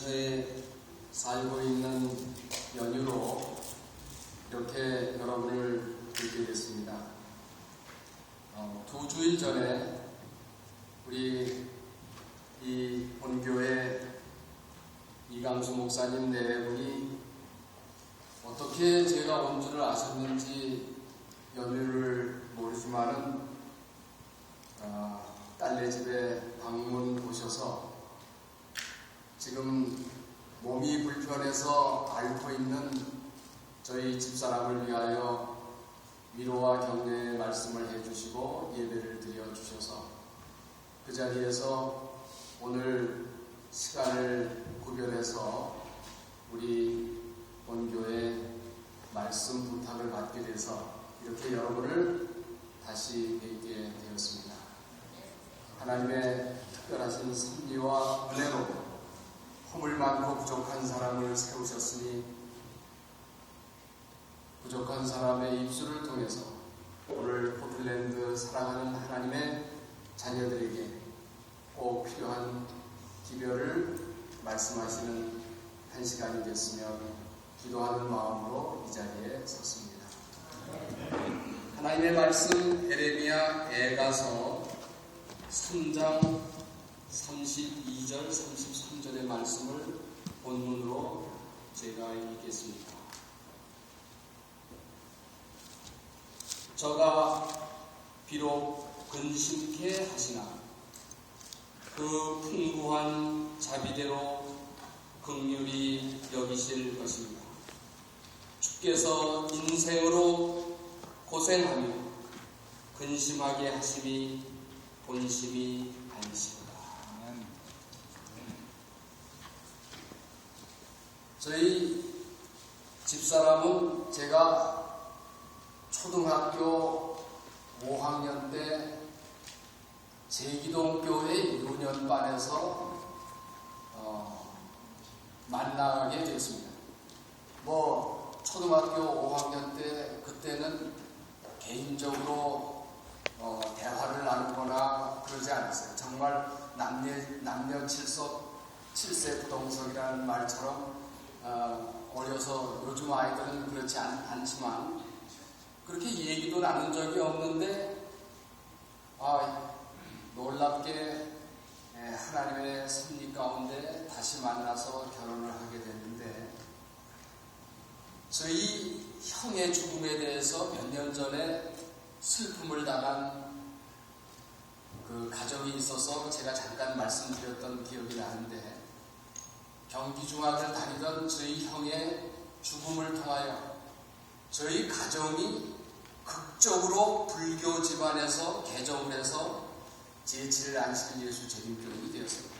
근처에 살고 있는 연유로 이렇게 여러분을 뵙게 됐습니다. 2주일 전에 우리 이 본교회 이강수 목사님 네 분이 어떻게 제가 온 줄을 아셨는지 연유를 모르지만은 딸네 집에 방문 오셔서 지금 몸이 불편해서 앓고 있는 저희 집사람을 위하여 위로와 격려의 말씀을 해주시고 예배를 드려주셔서 그 자리에서 오늘 시간을 구별해서 우리 본교회 말씀 부탁을 받게 돼서 이렇게 여러분을 다시 뵙게 되었습니다. 하나님의 특별하신 섭리와 은혜로 허물 많고 부족한 사람을 세우셨으니 부족한 사람의 입술을 통해서 오늘 포틀랜드 사랑하는 하나님의 자녀들에게 꼭 필요한 기별을 말씀하시는 한 시간이 됐으면 기도하는 마음으로 이 자리에 섰습니다. 하나님의 말씀 에레미야 에가서 3장 32절 33절의 말씀을 본문으로 제가 읽겠습니다. 저가 비록 근심케 하시나 그 풍부한 자비대로 긍휼히 여기실 것입니다. 주께서 인생으로 고생하며 근심하게 하심이 본심이 아니시다. 저희 집사람은 제가 초등학교 5학년 때 제기동교회 유년반에서 만나게 됐습니다. 초등학교 5학년 때 그때는 개인적으로 대화를 나누거나 그러지 않았어요. 정말 남녀 칠세 부동석이라는 말처럼 어려서 요즘 아이들은 그렇지 않지만 그렇게 얘기도 나눈 적이 없는데 놀랍게 하나님의 섭리 가운데 다시 만나서 결혼을 하게 됐는데 저희 형의 죽음에 대해서 몇 년 전에 슬픔을 당한 그 가정이 있어서 제가 잠깐 말씀드렸던 기억이 나는데 경기중학을 다니던 저희 형의 죽음을 통하여 저희 가정이 극적으로 불교 집안에서 개종을 해서 제7일 안식 예수 재림교인이 되었습니다.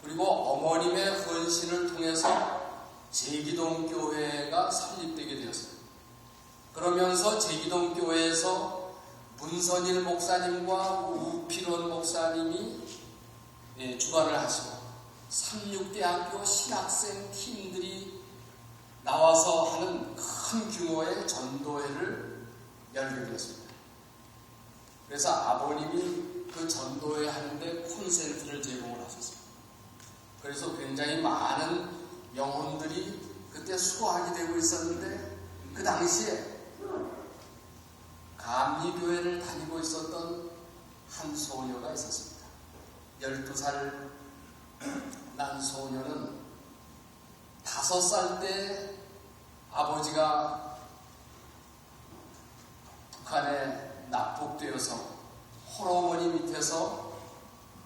그리고 어머님의 헌신을 통해서 제기동교회가 설립되게 되었습니다. 그러면서 제기동교회에서 문선일 목사님과 우필원 목사님이 주관을 하시고 36대학교 신학생 팀들이 나와서 하는 큰 규모의 전도회를 열게 되었습니다. 그래서 아버님이 그 전도회 하는데 콘센트를 제공을 하셨습니다. 그래서 굉장히 많은 영혼들이 그때 수고하게 되고 있었는데 그 당시에 감리교회를 다니고 있었던 한 소녀가 있었습니다. 12살 난 소녀는 5살 때 아버지가 북한에 납북되어서 홀어머니 밑에서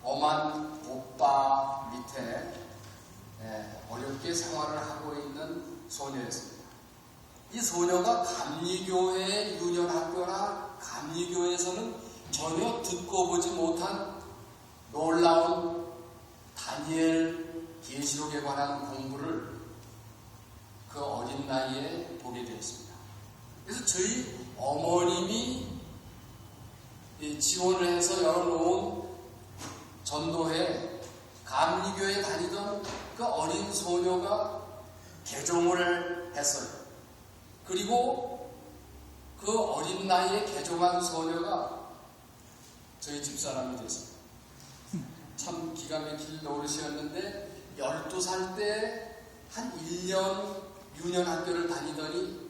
엄한 오빠 밑에 어렵게 생활을 하고 있는 소녀였습니다. 이 소녀가 감리교회의 유년학교나 감리교회에서는 전혀 듣고 보지 못한 놀라운 다니엘 계시록에 관한 공부를 그 어린 나이에 보게 되었습니다. 그래서 저희 어머님이 지원을 해서 열어놓은 전도회 감리교회에 다니던 그 어린 소녀가 개종을 했어요. 그리고 그 어린 나이에 개종한 소녀가 저희 집사람이 됐습니다. 참 기가 막힐 노릇이었는데 12살 때 한 1년, 6년 학교를 다니더니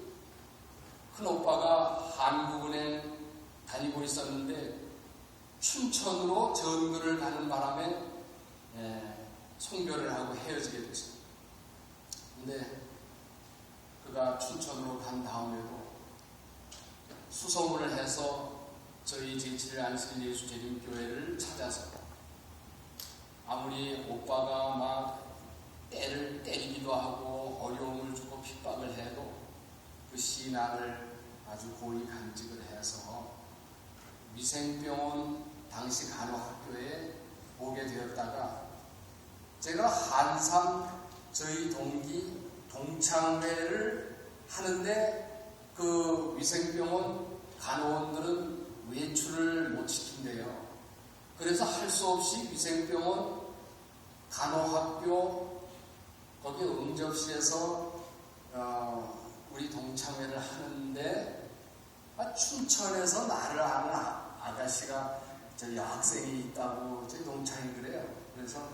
큰 오빠가 한국은행 다니고 있었는데 춘천으로 전교를 가는 바람에 송별을 하고 헤어지게 됐어요. 근데 그가 춘천으로 간 다음에도 수소문을 해서 저희 제7 안식일예수재림교회를 찾아서 아무리 오빠가 막 때를 때리기도 하고 어려움을 주고 핍박을 해도 그 신앙을 아주 고이 간직을 해서 위생병원 당시 간호학교에 오게 되었다가 제가 한상 저희 동기 동창회를 하는데 그 위생병원 간호원들은 외출을 못 시킨대요. 그래서 할 수 없이 위생병원 간호학교 거기 응접실에서 우리 동창회를 하는데 춘천에서 나를 아는 아가씨가 저 여학생이 있다고 저희 동창이 그래요. 그래서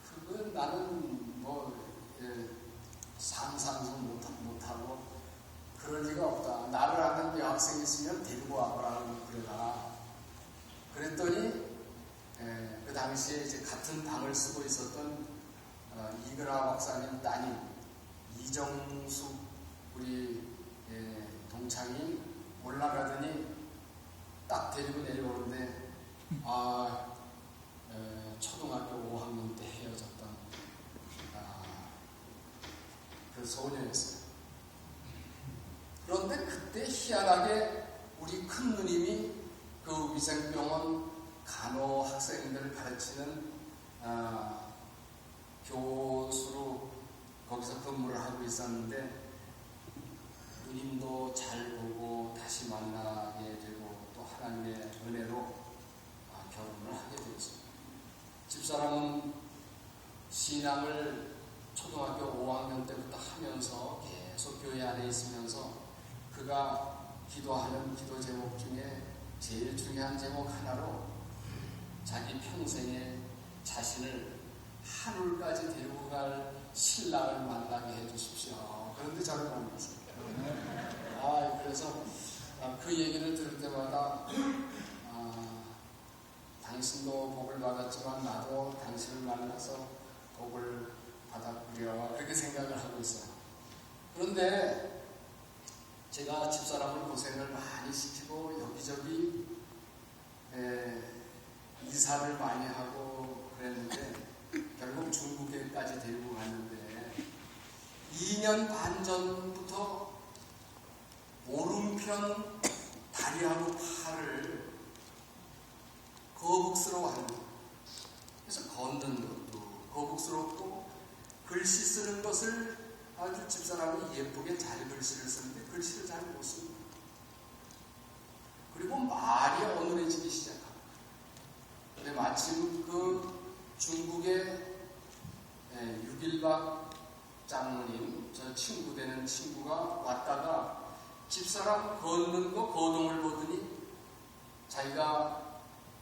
그건 나는 뭐 상상도 못하고 그럴 리가 없다. 나를 아는 여학생이 있으면 데리고 와보라고 그래라. 그랬더니 그 당시에 이제 같은 방을 쓰고 있었던 이근하 박사님 따님 이정숙 우리 동창이 올라가더니 딱 데리고 내려오는데 초등학교 5학년 때 헤어졌던 그 소녀였어요. 그런데 그때 희한하게 우리 큰 누님이 그 위생병원 간호 학생들을 가르치는 교수로 거기서 근무를 하고 있었는데 누님도 잘 보고 다시 만나게 되고 또 하나님의 은혜로 결혼을 하게 되었습니다. 집사람은 신앙을 초등학교 5학년 때부터 하면서 계속 교회 안에 있으면서 그가 기도하는 기도 제목 중에 제일 중요한 제목 하나로 자기 평생에 자신을 하늘까지 데리고 갈 신랑을 만나게 해주십시오. 그런데 저를 만났어요. 그래서 그 얘기를 들을 때마다 당신도 복을 받았지만 나도 당신을 만나서 복을 받았구려 그렇게 생각을 하고 있어요. 그런데 제가 집사람을 고생을 많이 시키고 여기저기 이사를 많이 하고 그랬는데 결국 중국에까지 데리고 갔는데 2년 반 전부터 오른편 다리하고 팔을 거북스러워하는 거예요. 그래서 걷는 것도 거북스럽고 글씨 쓰는 것을 아주 집사람이 예쁘게 잘 글씨를 쓰는데 글씨를 잘 못 씁니다. 그리고 말이 어눌해지기 시작합니다. 근데 마침 그 중국의 6.1박 장로님, 저 친구 되는 친구가 왔다가 집사람 걷는 거 거동을 보더니 자기가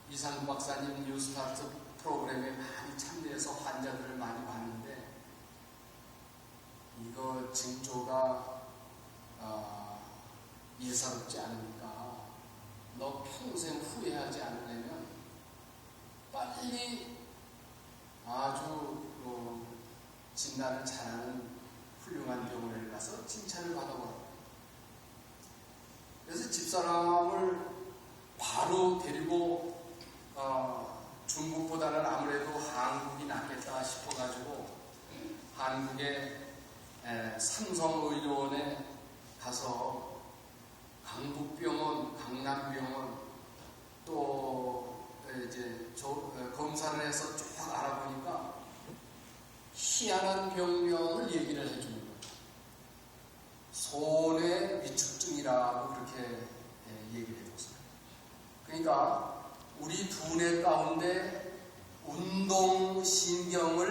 이상구 박사님 뉴스타트 프로그램에 많이 참여해서 환자들을 많이 봤는데 이거 징조가 예사롭지 않으니까 너 평생 후회하지 않으려면 빨리 아주 진단을 잘하는 훌륭한 병원에 가서 칭찬을 받아보라. 그래서 집사람을 바로 데리고 중국보다는 아무래도 한국이 낫겠다 싶어가지고 한국의 삼성의료원에 가서 강북병원, 강남병원 또 이제 검사를 해서 쭉 알아보니까 희한한 병명을 얘기를 해주는 거예요. 손의 위축증이라고 그렇게 얘기를 해줬어요. 그러니까 우리 두뇌 가운데 운동신경을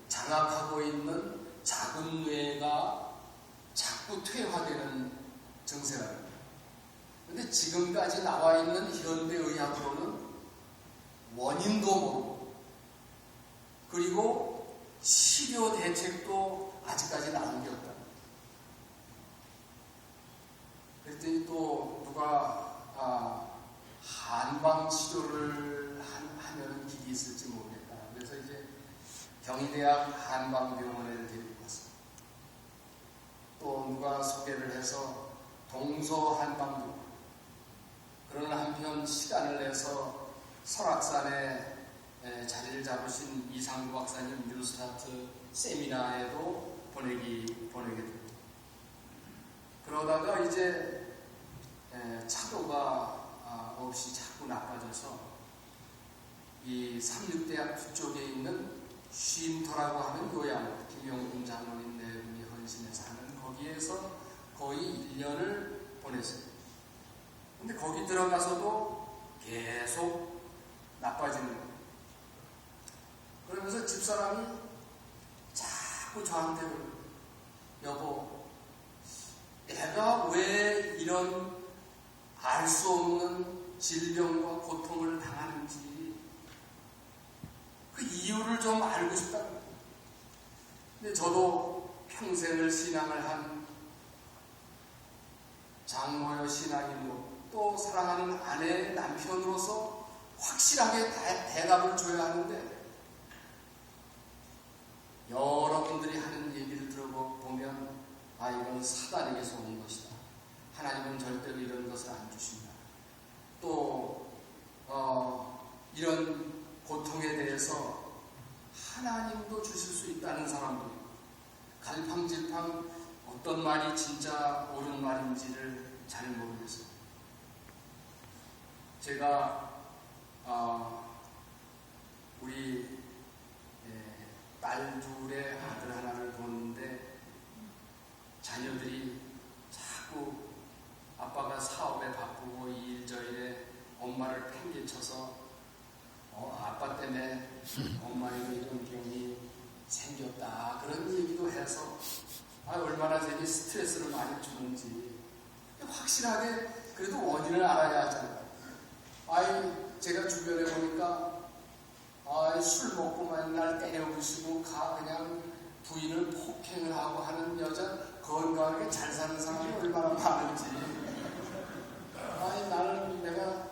장악하고 있는 작은 뇌가 자꾸 퇴화되는 증세가 됩니다. 그런데 지금까지 나와 있는 현대의학으로는 원인도 모르고 그리고 치료 대책도 아직까지 나온 게 없다. 그랬더니 또 누가 한방 치료를 하면은 길이 있을지 모르겠다. 그래서 이제 경희대학 한방병원에 데리고 갔어. 또 누가 소개를 해서 동서한방병원. 그러나 한편 시간을 내서 설악산에 자리를 잡으신 이상구 박사님 뉴스타트 세미나에도 보내게 됐고, 그러다가 이제 차도가 없이 자꾸 나빠져서 이 삼육대학 뒤쪽에 있는 쉼터라고 하는 요양, 김용근 장로님 네 분이 헌신해서 하는 거기에서 거의 1년을 보냈어요. 근데 거기 들어가서도 계속 나빠지는 거예요. 그러면서 집사람이 자꾸 저한테 그래요. 여보, 내가 왜 이런 알 수 없는 질병과 고통을 당하는지 그 이유를 좀 알고 싶다는 거예요. 근데 저도 평생을 신앙을 한 장로여 신앙인으로 또 사랑하는 아내의 남편으로서 확실하게 대답을 줘야 하는데, 여러분들이 하는 얘기를 들어보면 이건 사단에게서 온 것이다. 하나님은 절대로 이런 것을 안 주신다. 또 이런 고통에 대해서 하나님도 주실 수 있다는 사람들, 갈팡질팡 어떤 말이 진짜 옳은 말인지를 잘 모르겠어요. 제가 우리 딸 둘의 아들 하나를 보는데 자녀들이 자꾸 아빠가 사업에 바쁘고 이 일 저 일에 엄마를 팽개쳐서 아빠 때문에 엄마에게 이런 병이 생겼다 그런 얘기도 해서 얼마나 제게 스트레스를 많이 주는지 확실하게 그래도 원인을 알아야 하잖아요. 제가 주변에 보니까 술 먹고 맨날 때려부시고 그냥 부인을 폭행을 하고 하는 여자, 건강하게 잘 사는 사람이 얼마나 많은지. 나는 내가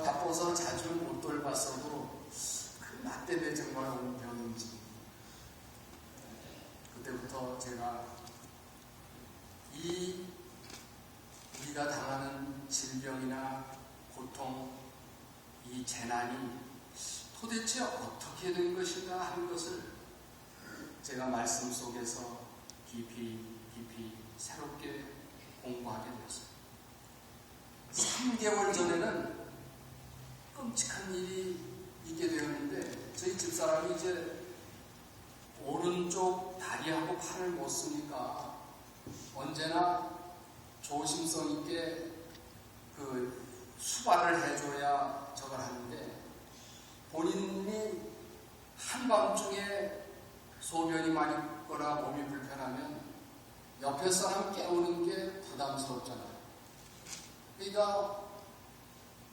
바빠서 자주 못 돌봤어도 나 때문에 정말 온 병인지. 그때부터 제가 우리가 당하는 질병이나 고통, 이 재난이 도대체 어떻게 된 것인가 하는 것을 제가 말씀 속에서 깊이 새롭게 공부하게 되었어요. 3개월 전에는 끔찍한 일이 있게 되었는데, 저희 집사람이 이제 오른쪽 다리하고 팔을 못 쓰니까 언제나 조심성 있게 수발을 해줘야 저걸 하는데, 본인이 한밤중에 소변이 많이 거나 몸이 불편하면 옆에 사람 깨우는 게 부담스럽잖아요. 그러니까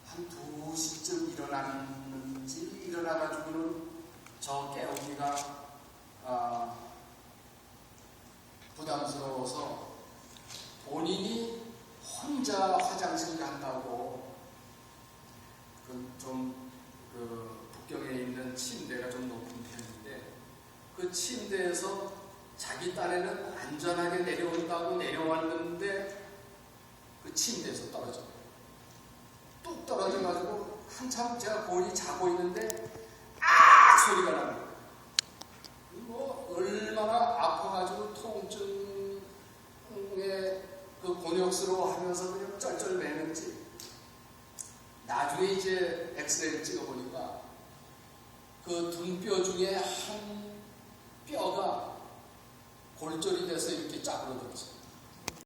한 2시쯤 일어나가지고는 저 깨우기가 부담스러워서 본인이 혼자 화장실 간다고 북경에 있는 침대가 좀 높은 편인데, 그 침대에서 자기 딴에는 안전하게 내려온다고 내려왔는데 그 침대에서 떨어져요. 뚝 떨어져가지고 한참 제가 본인이 자고 있는데 소리가 나요. 얼마나 아파가지고 통증에 곤욕스러워하면서 그냥 쩔쩔 매는지. 나중에 이제 엑스레이를 찍어보니까 그 등뼈 중에 한 뼈가 골절이 돼서 이렇게 짜부러졌어요.